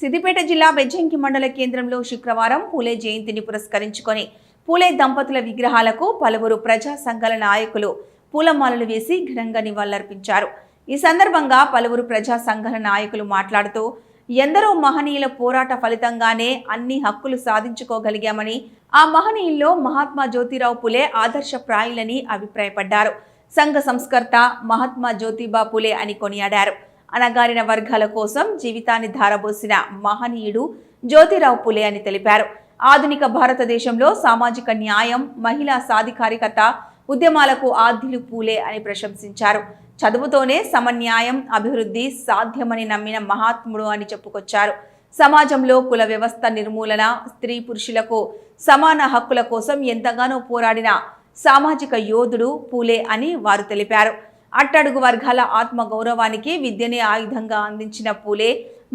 సిద్దిపేట జిల్లా బెజ్జంకి మండల కేంద్రంలో శుక్రవారం పూలే జయంతిని పురస్కరించుకొని పూలే దంపతుల విగ్రహాలకు పలువురు ప్రజా సంఘాల నాయకులు పూలమాలలు వేసి ఘనంగా నివాళులర్పించారు. ఈ సందర్భంగా పలువురు ప్రజా సంఘాల నాయకులు మాట్లాడుతూ ఎందరో మహనీయుల పోరాట ఫలితంగానే అన్ని హక్కులు సాధించుకోగలిగామని, ఆ మహనీయుల్లో మహాత్మా జ్యోతిరావు పూలే ఆదర్శప్రాయులని అభిప్రాయపడ్డారు. సంఘ సంస్కర్త మహాత్మా జ్యోతిబా పూలే అని కొనియాడారు. అణగారిన వర్గాల కోసం జీవితాన్ని ధారబోసిన మహనీయుడు జ్యోతిరావు పూలే అని తెలిపారు. ఆధునిక భారతదేశంలో సామాజిక న్యాయం, మహిళా సాధికారికత ఉద్యమాలకు ఆద్యులు పూలే అని ప్రశంసించారు. చదువుతోనే సమన్యాయం, అభివృద్ధి సాధ్యమని నమ్మిన మహాత్ముడు అని చెప్పుకొచ్చారు. సమాజంలో కుల వ్యవస్థ నిర్మూలన, స్త్రీ పురుషులకు సమాన హక్కుల కోసం ఎంతగానో పోరాడిన సామాజిక యోధుడు పూలే అని వారు తెలిపారు. అట్టడుగు వర్గాల ఆత్మ గౌరవానికి విద్యనే ఆయుధంగా అందించిన పూలే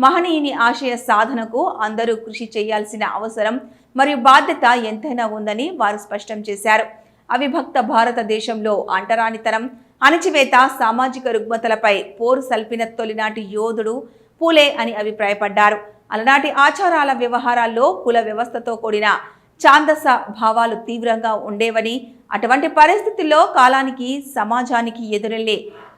మహనీయుని ఆశయ సాధనకు అందరూ కృషి చేయాల్సిన అవసరం మరియు బాధ్యత ఎంతైనా ఉందని వారు స్పష్టం చేశారు. అవిభక్త భారతదేశంలో అంటరానితనం, అణచివేత, సామాజిక రుగ్మతలపై పోరు సల్పిన తొలినాటి యోధుడు పూలే అని అభిప్రాయపడ్డారు. అలనాటి ఆచారాల వ్యవహారాల్లో కుల వ్యవస్థతో కూడిన ఛాందస భావాలు తీవ్రంగా ఉండేవని, అటువంటి పరిస్థితుల్లో కాలానికి సమాజానికి ఎదురెళ్లే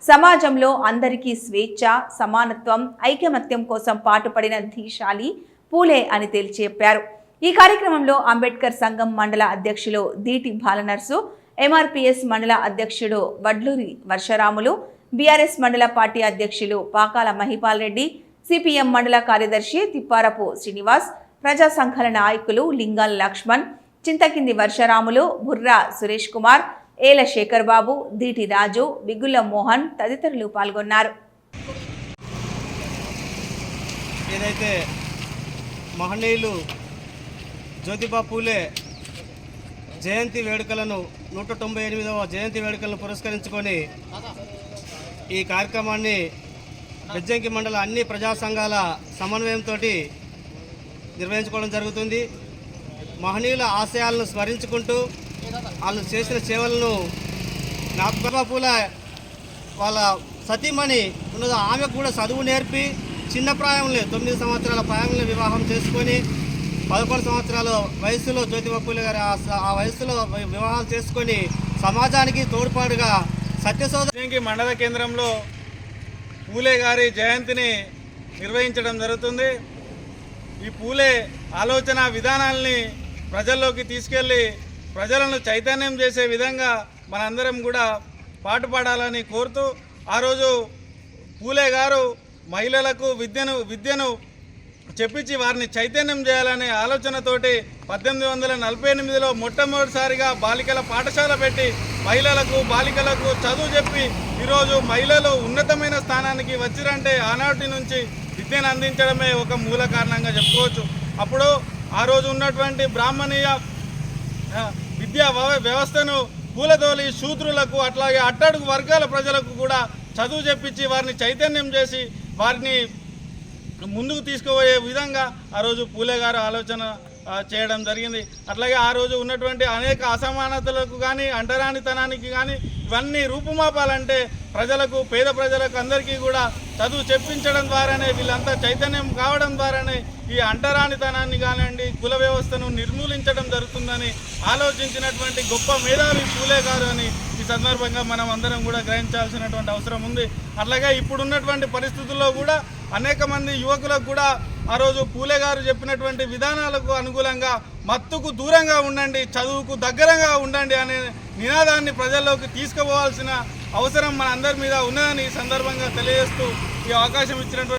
సమాజంలో అందరికీ స్వేచ్ఛ, సమానత్వం, ఐకమత్యం కోసం పాటుపడిన ధీశాలి పూలే అని తేల్చెప్పారు. ఈ కార్యక్రమంలో అంబేద్కర్ సంఘం మండల అధ్యక్షులు దీటి బాలనర్సు, ఎంఆర్పీఎస్ మండల అధ్యక్షుడు వడ్లూరి వర్షరాములు, బీఆర్ఎస్ మండల పార్టీ అధ్యక్షులు పాకాల మహిపాల్ రెడ్డి, సిపిఎం మండల కార్యదర్శి తిప్పారపు శ్రీనివాస్, ప్రజా సంఘాల నాయకులు లింగాల లక్ష్మణ్, చింతకింది వర్షరాములు, బుర్రా సురేష్ కుమార్, ఏల శేఖర్ బాబు, దీటి రాజు, బిగుళ్ళ మోహన్ తదితరులు పాల్గొన్నారు. ఏదైతే మహనీయులు జ్యోతిబా పూలే జయంతి వేడుకలను 198వ జయంతి వేడుకలను పురస్కరించుకొని ఈ కార్యక్రమాన్ని బెజ్జంకి మండల అన్ని ప్రజా సంఘాల సమన్వయంతో నిర్వహించుకోవడం జరుగుతుంది. మహనీయుల ఆశయాలను స్మరించుకుంటూ వాళ్ళు చేసిన సేవలను జ్యోతిబా పూలే వాళ్ళ సతీమణి ఉన్నదో ఆమెకు కూడా చదువు నేర్పి చిన్న ప్రాయంలో 9 సంవత్సరాల ప్రాయంలో వివాహం చేసుకొని 11 సంవత్సరాల వయసులో జ్యోతిబా పూలే గారు ఆ వయసులో వివాహాలు చేసుకొని సమాజానికి తోడ్పాటుగా సత్యశోధ మండల కేంద్రంలో పూలే గారి జయంతిని నిర్వహించడం జరుగుతుంది. ఈ పూలే ఆలోచన విధానాల్ని ప్రజల్లోకి తీసుకెళ్ళి ప్రజలను చైతన్యం చేసే విధంగా మనందరం కూడా పాటుపడాలని కోరుతూ, ఆ రోజు పూలే గారు మహిళలకు విద్యను చెప్పించి వారిని చైతన్యం చేయాలనే ఆలోచనతోటి 1848లో మొట్టమొదటిసారిగా బాలికల పాఠశాల పెట్టి మహిళలకు, బాలికలకు చదువు చెప్పి ఈరోజు మహిళలు ఉన్నతమైన స్థానానికి వచ్చిరంటే ఆనాటి నుంచి విద్యను అందించడమే ఒక మూల కారణంగా చెప్పుకోవచ్చు. అప్పుడు ఆ రోజు ఉన్నటువంటి బ్రాహ్మణీయ విద్యా వ్యవస్థను కూలదోలి శూద్రులకు, అట్లాగే అట్టడుగు వర్గాల ప్రజలకు కూడా చదువు చెప్పించి వారిని చైతన్యం చేసి వారిని ముందుకు తీసుకుపోయే విధంగా ఆ రోజు పూలే గారు ఆలోచన చేయడం జరిగింది. అట్లాగే ఆ రోజు ఉన్నటువంటి అనేక అసమానతలకు కానీ, అంటరానితనానికి కానీ ఇవన్నీ రూపుమాపాలంటే ప్రజలకు, పేద ప్రజలకు అందరికీ కూడా చదువు చెప్పించడం ద్వారానే, వీళ్ళంతా చైతన్యం కావడం ద్వారానే ఈ అంటరానితనాన్ని కానివ్వండి, కుల వ్యవస్థను నిర్మూలించడం జరుగుతుందని ఆలోచించినటువంటి గొప్ప మేధావి పూలే గారు అని ఈ సందర్భంగా మనం అందరం కూడా గ్రహించాల్సినటువంటి అవసరం ఉంది. అట్లాగే ఇప్పుడున్నటువంటి పరిస్థితుల్లో కూడా అనేక మంది యువకులకు కూడా ఆ రోజు పూలే గారు చెప్పినటువంటి విధానాలకు అనుకూలంగా మత్తుకు దూరంగా ఉండండి, చదువుకు దగ్గరగా ఉండండి అనే నినాదాన్ని ప్రజల్లోకి తీసుకుపోవాల్సిన అవసరం మన అందరి మీద ఉన్నదని ఈ సందర్భంగా తెలియజేస్తూ ఈ అవకాశం ఇచ్చినటువంటి